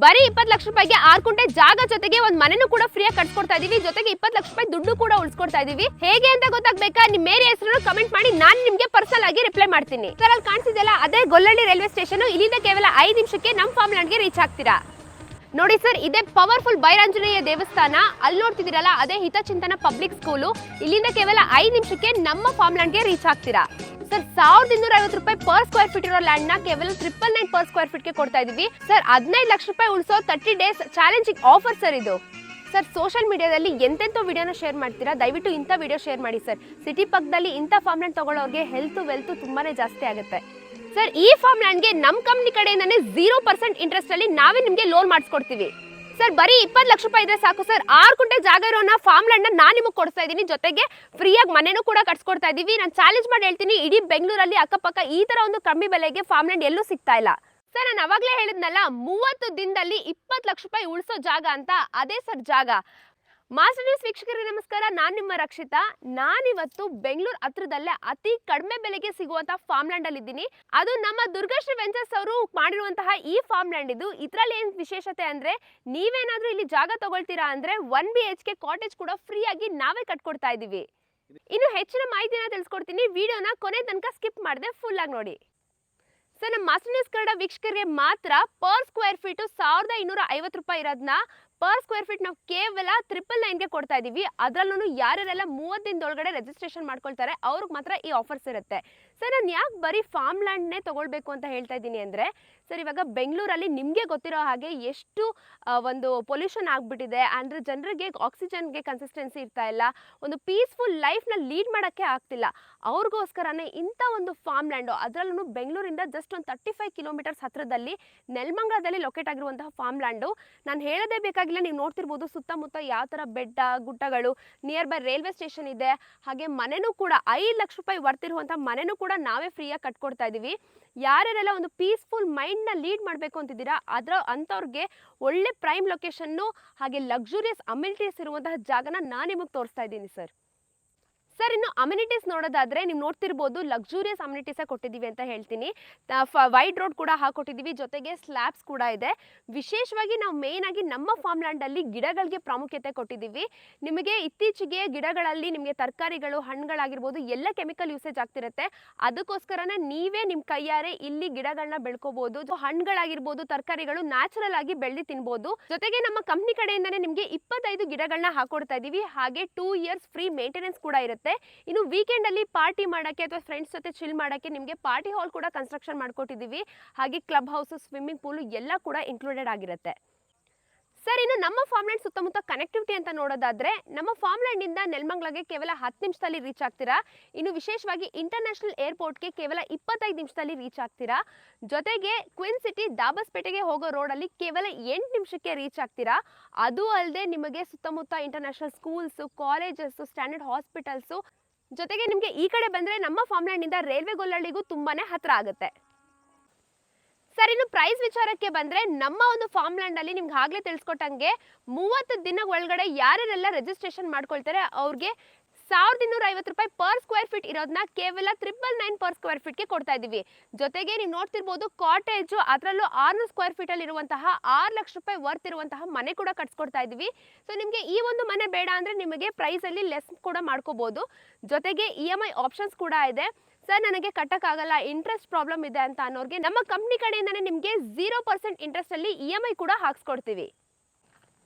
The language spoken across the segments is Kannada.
ಬರೀ 20 ಲಕ್ಷ ರೂಪಾಯಿಗೆ 6 ಗುಂಟೆ ಜಾಗ ಜೊತೆಗೆ ಒಂದು ಮನೆನೂ ಕೂಡ ಫ್ರೀಯಾಗಿ ಕಟ್ಸ್ಕೊಡ್ತಾ ಇದೀವಿ. ಜೊತೆಗೆ 20 ಲಕ್ಷ ರೂಪಾಯಿ ದುಡ್ಡು ಕೂಡ ಉಳಿಸ್ಕೊಡ್ತಾ ಇದೀವಿ. ಹೇಗೆ ಅಂತ ಗೊತ್ತಾಗಬೇಕಾ? ನಿಮ್ಮ ಏರಿಯಾ ಹೆಸರನ್ನು ಕಮೆಂಟ್ ಮಾಡಿ, ನಾನು ನಿಮಗೆ ಪರ್ಸನಲ್ ಆಗಿ ರಿಪ್ಲೈ ಮಾಡ್ತೀನಿ. ಸರ್, ಅಲ್ಲಿ ಕಾಣಿಸಿದೆಯಲ್ಲ, ಅದೇ ಗೊಲ್ಲಳ್ಳಿ ರೈಲ್ವೆ ಸ್ಟೇಷನ್. ಇಲ್ಲಿಂದ ಕೇವಲ 5 ನಿಮಿಷಕ್ಕೆ ನಮ್ಮ ಫಾರ್ಮ್ ಲ್ಯಾಂಡ್ಗೆ ರೀಚ್ ಆಗ್ತೀರಾ. ನೋಡಿ ಸರ್, ಇದೇ ಪವರ್ಫುಲ್ ಬೈರಾಂಜನೇಯ ದೇವಸ್ಥಾನ. ಅಲ್ಲಿ ನೋಡ್ತಿದ್ದೀರಲ್ಲ, ಅದೇ ಹಿತಚಿಂತನ ಪಬ್ಲಿಕ್ ಸ್ಕೂಲು. ಇಲ್ಲಿಂದ ಕೇವಲ 5 ನಿಮಿಷಕ್ಕೆ ನಮ್ಮ ಫಾರ್ಮ್ ಲ್ಯಾಂಡ್ಗೆ ರೀಚ್ ಆಗ್ತೀರಾ. ಸರ್, 1250 ರೂಪಾಯಿ ಪರ್ ಸ್ಕ್ವೇರ್ ಫೀಟ್ ಇರೋ ಲ್ಯಾಂಡ್ ನ ಕೇವಲ 999 ಪರ್ ಸ್ಕ್ವೇರ್ ಫೀಟ್ ಗೆ ಕೊಡ್ತಾ ಇದೀವಿ. ಸರ್, 15 ಲಕ್ಷ ರೂಪಾಯಿ ಉಳಿಸೋ 30 ಡೇಸ್ ಚಾಲೆಂಜಿಂಗ್ ಆಫರ್ ಸರ್ ಇದು. ಸರ್, ಸೋಷಿಯಲ್ ಮೀಡಿಯಾದಲ್ಲಿ ಎಂತೆಂಥ ವಿಡಿಯೋನ ಶೇರ್ ಮಾಡ್ತೀರಾ, ದಯವಿಟ್ಟು ಇಂಥ ವಿಡಿಯೋ ಶೇರ್ ಮಾಡಿ ಸರ್. ಸಿಟಿ ಪಕ್ಕದಲ್ಲಿ ಇಂಥ ಫಾರ್ಮ್ ಲ್ಯಾಂಡ್ ತಗೊಳ್ಳೋರಿಗೆ ವೆಲ್ತ್ ತುಂಬಾನೇ ಜಾಸ್ತಿ ಆಗುತ್ತೆ. ಸರ್, ಈ ಫಾರ್ಮ್ ಲ್ಯಾಂಡ್ಗೆ ನಮ್ಮ ಕಂಪ್ನಿ ಕಡೆಯಿಂದಾನೆ 0% ಇಂಟ್ರೆಸ್ಟ್ ಅಲ್ಲಿ ನಾವೇ ನಿಮಗೆ ಲೋನ್ ಮಾಡಿಸ್ಕೊಡ್ತೀವಿ. ಸರ್, ಬರೀ 20 ಲಕ್ಷ ರೂಪಾಯಿ ಇದ್ರೆ ಸಾಕು ಸರ್. 6 ಗುಂಟೆ ಜಾಗ ಇರೋನ ಫಾರ್ಮ್ ಲ್ಯಾಂಡ್ ನಾನು ನಿಮಗೆ ಕೊಡ್ತಾ ಇದ್ದೀನಿ. ಜೊತೆಗೆ ಫ್ರೀಯಾಗಿ ಮನೆನೂ ಕೂಡ ಕಟ್ಸ್ಕೊಡ್ತಾ ಇದೀವಿ. ನಾನು ಚಾಲೆಂಜ್ ಮಾಡಿ ಹೇಳ್ತೀನಿ, ಇಡೀ ಬೆಂಗಳೂರಲ್ಲಿ ಅಕ್ಕಪಕ್ಕ ಈ ತರ ಒಂದು ಕಮ್ಮಿ ಬೆಲೆಗೆ ಫಾರ್ಮ್ ಲ್ಯಾಂಡ್ ಎಲ್ಲೂ ಸಿಗ್ತಾ ಇಲ್ಲ. ಸರ್, ನಾನು ಅವಾಗಲೇ ಹೇಳಿದ್ನಲ್ಲ, 30 ದಿನದಲ್ಲಿ 20 ಲಕ್ಷ ರೂಪಾಯಿ ಉಳಿಸೋ ಜಾಗ ಅಂತ. ಅದೇ ಸರ್ ಜಾಗ. ಮಾಸ್ಟರ್ ನ್ಯೂಸ್ ವೀಕ್ಷಕರಿಗೆ ನಮಸ್ಕಾರ. ನಾನು ನಿಮ್ಮ ರಕ್ಷಿತಾ. ನಾನಿವತ್ತು ಬೆಂಗಳೂರು ಹತ್ರದಲ್ಲೇ ಅತಿ ಕಡಿಮೆ ಬೆಲೆಗೆ ಸಿಗುವಂತಹ ಫಾರ್ಮ್ ಲ್ಯಾಂಡ್ ಅಲ್ಲಿ ಇದ್ದೀನಿ. ಅದು ನಮ್ಮ ದುರ್ಗಾಶ್ರೀ ವೆಂಚರ್ಸ್ ಅವರು ಮಾಡಿರುವಂತಹ ಈ ಫಾರ್ಮ್ ಲ್ಯಾಂಡ್ ಇದು. ಇದರಲ್ಲಿ ಏನ್ ವಿಶೇಷತೆ ಅಂದ್ರೆ, ನೀವೇನಾದ್ರೂ ಇಲ್ಲಿ ಜಾಗ ತಗೊಳ್ತೀರಾ ಅಂದ್ರೆ 1 BHK ಕಾಟೇಜ್ ಕೂಡ ಫ್ರೀ ಆಗಿ ನಾವೇ ಕಟ್ಕೊಡ್ತಾ ಇದೀವಿ. ಇನ್ನು ಹೆಚ್ಚಿನ ಮಾಹಿತಿನ ತಿಳಿಸ್ಕೊಡ್ತೀನಿ. ವಿಡಿಯೋನ ಕೊನೆ ತನಕ ಸ್ಕಿಪ್ ಮಾಡದೆ ಫುಲ್ ಆಗಿ ನೋಡಿ. ಸರ್, ನಮ್ಮ ಮಾಸ್ಟರ್ ನ್ಯೂಸ್ ಕನ್ನಡ ವೀಕ್ಷಕರಿಗೆ ಮಾತ್ರ ಪರ್ ಸ್ಕ್ವೇರ್ ಫೀಟ್ 1250 ರೂಪಾಯಿ ಇರೋದನ್ನ ಪರ್ ಸ್ಕ್ವೇರ್ ಫೀಟ್ ನಾವು ಕೇವಲ 999ಗೆ ಕೊಡ್ತಾ ಇದೀವಿ. ಅದರಲ್ಲೂ ಯಾರ್ಯಾರೆಲ್ಲ 30 ದಿನದೊಳಗಡೆ ರಿಜಿಸ್ಟ್ರೇಷನ್ ಮಾಡ್ಕೊಳ್ತಾರೆ ಅವ್ರಿಗೆ ಮಾತ್ರ ಈ ಆಫರ್ಸ್ ಇರುತ್ತೆ. ಸರ್, ನಾನು ಯಾಕೆ ಬರೀ ಫಾರ್ಮ್ ಲ್ಯಾಂಡ್ನೇ ತಗೊಳ್ಬೇಕು ಅಂತ ಹೇಳ್ತಾ ಇದ್ದೀನಿ ಅಂದರೆ, ಸರ್, ಇವಾಗ ಬೆಂಗಳೂರಲ್ಲಿ ನಿಮಗೆ ಗೊತ್ತಿರೋ ಹಾಗೆ ಎಷ್ಟು ಒಂದು ಪೊಲ್ಯೂಷನ್ ಆಗಿಬಿಟ್ಟಿದೆ. ಅಂದರೆ ಜನರಿಗೆ ಆಕ್ಸಿಜನ್ಗೆ ಕನ್ಸಿಸ್ಟೆನ್ಸಿ ಇರ್ತಾ ಇಲ್ಲ, ಒಂದು ಪೀಸ್ಫುಲ್ ಲೈಫ್ನ ಲೀಡ್ ಮಾಡೋಕ್ಕೆ ಆಗ್ತಿಲ್ಲ. ಅವ್ರಿಗೋಸ್ಕರನೇ ಇಂಥ ಒಂದು ಫಾರ್ಮ್ ಲ್ಯಾಂಡು, ಅದರಲ್ಲೂ ಬೆಂಗಳೂರಿಂದ ಜಸ್ಟ್ ಒಂದು 35 ಕಿಲೋಮೀಟರ್ಸ್ ಹತ್ರದಲ್ಲಿ ನೆಲಮಂಗಲದಲ್ಲಿ ಲೊಕೇಟ್ ಆಗಿರುವಂತಹ ಫಾರ್ಮ್ ಲ್ಯಾಂಡು. ನಾನು ಹೇಳೋದೇ ಬೇಕಾಗಿಲ್ಲ, ನೀವು ನೋಡ್ತಿರ್ಬೋದು ಸುತ್ತಮುತ್ತ ಯಾವ ಥರ ಬೆಟ್ಟ ಗುಡ್ಡಗಳು, ನಿಯರ್ ಬೈ ರೈಲ್ವೆ ಸ್ಟೇಷನ್ ಇದೆ. ಹಾಗೆ ಮನೆನೂ ಕೂಡ 5 ಲಕ್ಷ ರೂಪಾಯಿ ವರ್ತಿರುವಂಥ ಮನೆನೂ ಕೂಡ ನಾವೇ ಫ್ರೀಯಾಗಿ ಕಟ್ಕೊಡ್ತಾ ಇದ್ದೀವಿ. ಯಾರ್ಯಾರೆಲ್ಲ ಒಂದು ಪೀಸ್ಫುಲ್ ಮೈಂಡ್ನ ಲೀಡ್ ಮಾಡಬೇಕು ಅಂತಿದ್ದೀರಾ, ಅಂಥವ್ರಿಗೆ ಒಳ್ಳೆ ಪ್ರೈಮ್ ಲೊಕೇಶನ್ನು ಹಾಗೆ ಲಕ್ಸುರಿಯಸ್ ಅಮ್ಯುನಿಟೀಸ್ ಇರುವಂತಹ ಜಾಗನ ನಾನು ನಿಮಗೆ ತೋರಿಸ್ತಾ ಇದ್ದೀನಿ ಸರ್. ಸರ್, ಇನ್ನು ಅಮ್ಯುನಿಟೀಸ್ ನೋಡೋದಾದ್ರೆ ನೀವು ನೋಡ್ತಿರ್ಬೋದು, ಲಕ್ಸುರಿಯಸ್ ಅಮ್ಯುನಿಟೀಸೇ ಕೊಟ್ಟಿದ್ದೀವಿ ಅಂತ ಹೇಳ್ತೀನಿ. ವೈಡ್ ರೋಡ್ ಕೂಡ ಹಾಕೊಟ್ಟಿದ್ದೀವಿ, ಜೊತೆಗೆ ಸ್ಲ್ಯಾಬ್ಸ್ ಕೂಡ ಇದೆ. ವಿಶೇಷವಾಗಿ ನಾವು ಮೇಯ್ನ್ ಆಗಿ ನಮ್ಮ ಫಾರ್ಮ್ ಲ್ಯಾಂಡಲ್ಲಿ ಗಿಡಗಳಿಗೆ ಪ್ರಾಮುಖ್ಯತೆ ಕೊಟ್ಟಿದ್ದೀವಿ. ನಿಮಗೆ ಇತ್ತೀಚೆಗೆ ಗಿಡಗಳಲ್ಲಿ ನಿಮಗೆ ತರಕಾರಿಗಳು, ಹಣ್ಣುಗಳಾಗಿರ್ಬೋದು ಎಲ್ಲ ಕೆಮಿಕಲ್ ಯೂಸೇಜ್ ಆಗ್ತಿರುತ್ತೆ. ಅದಕ್ಕೋಸ್ಕರನೇ ನೀವೇ ನಿಮ್ಮ ಕೈಯಾರೆ ಇಲ್ಲಿ ಗಿಡಗಳನ್ನ ಬೆಳ್ಕೋಬಹುದು. ಹಣ್ಣುಗಳಾಗಿರ್ಬೋದು, ತರಕಾರಿಗಳು ನ್ಯಾಚುರಲ್ ಆಗಿ ಬೆಳೆದು ತಿನ್ಬೋದು. ಜೊತೆಗೆ ನಮ್ಮ ಕಂಪ್ನಿ ಕಡೆಯಿಂದಾನೇ ನಿಮಗೆ 25 ಗಿಡಗಳನ್ನ ಹಾಕೊಡ್ತಾ ಇದ್ದೀವಿ. ಹಾಗೆ 2 ಇಯರ್ಸ್ ಫ್ರೀ ಮೇಂಟೆನೆನ್ಸ್ ಕೂಡ ಇರುತ್ತೆ. ಇನ್ನು ವೀಕೆಂಡ್ ಅಲ್ಲಿ ಪಾರ್ಟಿ ಮಾಡಕ್ಕೆ ಅಥವಾ ಫ್ರೆಂಡ್ಸ್ ಜೊತೆ ಚಿಲ್ ಮಾಡಕ್ಕೆ ನಿಮಗೆ ಪಾರ್ಟಿ ಹಾಲ್ ಕೂಡ ಕನ್ಸ್ಟ್ರಕ್ಷನ್ ಮಾಡ್ಕೊಟ್ಟಿದ್ದೀವಿ. ಹಾಗೆ ಕ್ಲಬ್ ಹೌಸ್, ಸ್ವಿಮ್ಮಿಂಗ್ ಪೂಲ್ ಎಲ್ಲ ಕೂಡ ಇನ್ಕ್ಲೂಡೆಡ್ ಆಗಿರುತ್ತೆ. ಸರ್, ಇನ್ನು ನಮ್ಮ ಫಾರ್ಮ್ ಲ್ಯಾಂಡ್ ಸುತ್ತಮುತ್ತ ಕನೆಕ್ಟಿವಿಟಿ ಅಂತ ನೋಡೋದಾದ್ರೆ, ನಮ್ಮ ಫಾರ್ಮ್ ಲ್ಯಾಂಡ್ ಇಂದ ನೆಲಮಂಗಲಗೆ ಕೇವಲ 10 ನಿಮಿಷದಲ್ಲಿ ರೀಚ್ ಆಗ್ತೀರಾ. ಇನ್ನು ವಿಶೇಷವಾಗಿ ಇಂಟರ್ನ್ಯಾಷನಲ್ ಏರ್ಪೋರ್ಟ್ಗೆ ಕೇವಲ 25 ನಿಮಿಷದಲ್ಲಿ ರೀಚ್ ಆಗ್ತೀರಾ. ಜೊತೆಗೆ ಕ್ವೀನ್ ಸಿಟಿ ದಾಬಸ್ಪೇಟೆಗೆ ಹೋಗೋ ರೋಡಲ್ಲಿ ಕೇವಲ 8 ನಿಮಿಷಕ್ಕೆ ರೀಚ್ ಆಗ್ತೀರಾ. ಅದು ಅಲ್ಲದೆ ನಿಮಗೆ ಸುತ್ತಮುತ್ತ international schools, colleges, standard hospitals, ಜೊತೆಗೆ ನಿಮಗೆ ಈ ಕಡೆ ಬಂದರೆ ನಮ್ಮ ಫಾರ್ಮ್ ಲ್ಯಾಂಡ್ ಇಂದ ರೈಲ್ವೆ ಗೊಲ್ಲಳ್ಳಿಗೂ ತುಂಬಾನೇ ಹತ್ರ ಆಗುತ್ತೆ. ಸರ್, ಇನ್ನು ಪ್ರೈಸ್ ವಿಚಾರಕ್ಕೆ ಬಂದರೆ, ನಮ್ಮ ಒಂದು ಫಾರ್ಮ್ ಲ್ಯಾಂಡ್ ಅಲ್ಲಿ ನಿಮ್ಗೆ ಆಗಲೇ ತಿಳಿಸ್ಕೊಟ್ಟಂಗೆ 30 ದಿನ ಒಳಗಡೆ ಯಾರ್ಯಾರೆಲ್ಲ ರಿಜಿಸ್ಟ್ರೇಷನ್ ಮಾಡ್ಕೊಳ್ತಾರೆ ಅವ್ರಿಗೆ 1250 ರೂಪಾಯಿ ಪರ್ ಸ್ಕ್ವೇರ್ ಫೀಟ್ ಇರೋದನ್ನ ಕೇವಲ 999 ಪರ್ ಸ್ಕ್ವೇರ್ ಫೀಟ್ಗೆ ಕೊಡ್ತಾ ಇದ್ದೀವಿ. ಜೊತೆಗೆ ನೀವು ನೋಡ್ತಿರ್ಬೋದು ಕಾಟೇಜು, ಅದರಲ್ಲೂ 600 ಸ್ಕ್ವೇರ್ ಫೀಟ್ ಅಲ್ಲಿ ಇರುವಂತಹ 6 ಲಕ್ಷ ರೂಪಾಯಿ ವರ್ತ್ ಇರುವಂತಹ ಮನೆ ಕೂಡ ಕಟ್ಸ್ಕೊಡ್ತಾ ಇದ್ದೀವಿ. ಸೊ ನಿಮಗೆ ಈ ಒಂದು ಮನೆ ಬೇಡ ಅಂದರೆ ನಿಮಗೆ ಪ್ರೈಸಲ್ಲಿ ಲೆಸ್ ಕೂಡ ಮಾಡ್ಕೋಬಹುದು. ಜೊತೆಗೆ EMI ಆಪ್ಷನ್ಸ್ ಕೂಡ ಇದೆ. ಸರ್, ನನಗೆ ಕಟ್ಟಕ್ಕಾಗಲ್ಲ, ಇಂಟ್ರೆಸ್ಟ್ ಪ್ರಾಬ್ಲಮ್ ಇದೆ ಅಂತ ಅನ್ನೋರಿಗೆ ನಮ್ಮ ಕಂಪ್ನಿ ಕಡೆಯಿಂದಾನೆ ನಿಮಗೆ 0% ಇಂಟ್ರೆಸ್ಟ್ ಅಲ್ಲಿ EMI ಕೂಡ ಹಾಕ್ಸ್ಕೊಡ್ತೀವಿ.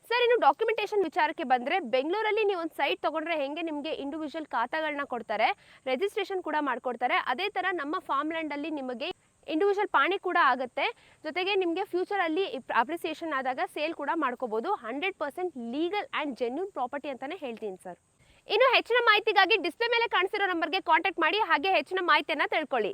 ಸರ್, ಇನ್ನು ಡಾಕ್ಯುಮೆಂಟೇಷನ್ ವಿಚಾರಕ್ಕೆ ಬಂದರೆ, ಬೆಂಗಳೂರಲ್ಲಿ ನೀವು ಒಂದು ಸೈಟ್ ತೊಗೊಂಡ್ರೆ ಹೆಂಗೆ ನಿಮಗೆ ಇಂಡಿವಿಜುವಲ್ ಖಾತಾಗಳನ್ನ ಕೊಡ್ತಾರೆ, ರಿಜಿಸ್ಟ್ರೇಷನ್ ಕೂಡ ಮಾಡಿಕೊಡ್ತಾರೆ, ಅದೇ ಥರ ನಮ್ಮ ಫಾರ್ಮ್ ಲ್ಯಾಂಡಲ್ಲಿ ನಿಮಗೆ ಇಂಡಿವಿಜುವಲ್ ಪಾಣಿ ಕೂಡ ಆಗುತ್ತೆ. ಜೊತೆಗೆ ನಿಮಗೆ ಫ್ಯೂಚರಲ್ಲಿ ಅಪ್ರಿಸಿಯೇಷನ್ ಆದಾಗ ಸೇಲ್ ಕೂಡ ಮಾಡ್ಕೋಬೋದು. 100% ಲೀಗಲ್ ಆ್ಯಂಡ್ ಜೆನ್ಯೂನ್ ಪ್ರಾಪರ್ಟಿ ಅಂತಲೇ ಹೇಳ್ತೀನಿ ಸರ್. ಇನ್ನು ಹೆಚ್ಚಿನ ಮಾಹಿತಿಗಾಗಿ ಡಿಸ್ಪ್ಲೇ ಮೇಲೆ ಕಾಣಿಸಿರೋ ನಂಬರ್ಗೆ ಕಾಂಟ್ಯಾಕ್ಟ್ ಮಾಡಿ, ಹಾಗೆ ಹೆಚ್ಚಿನ ಮಾಹಿತಿಯನ್ನು ತಿಳ್ಕೊಳ್ಳಿ.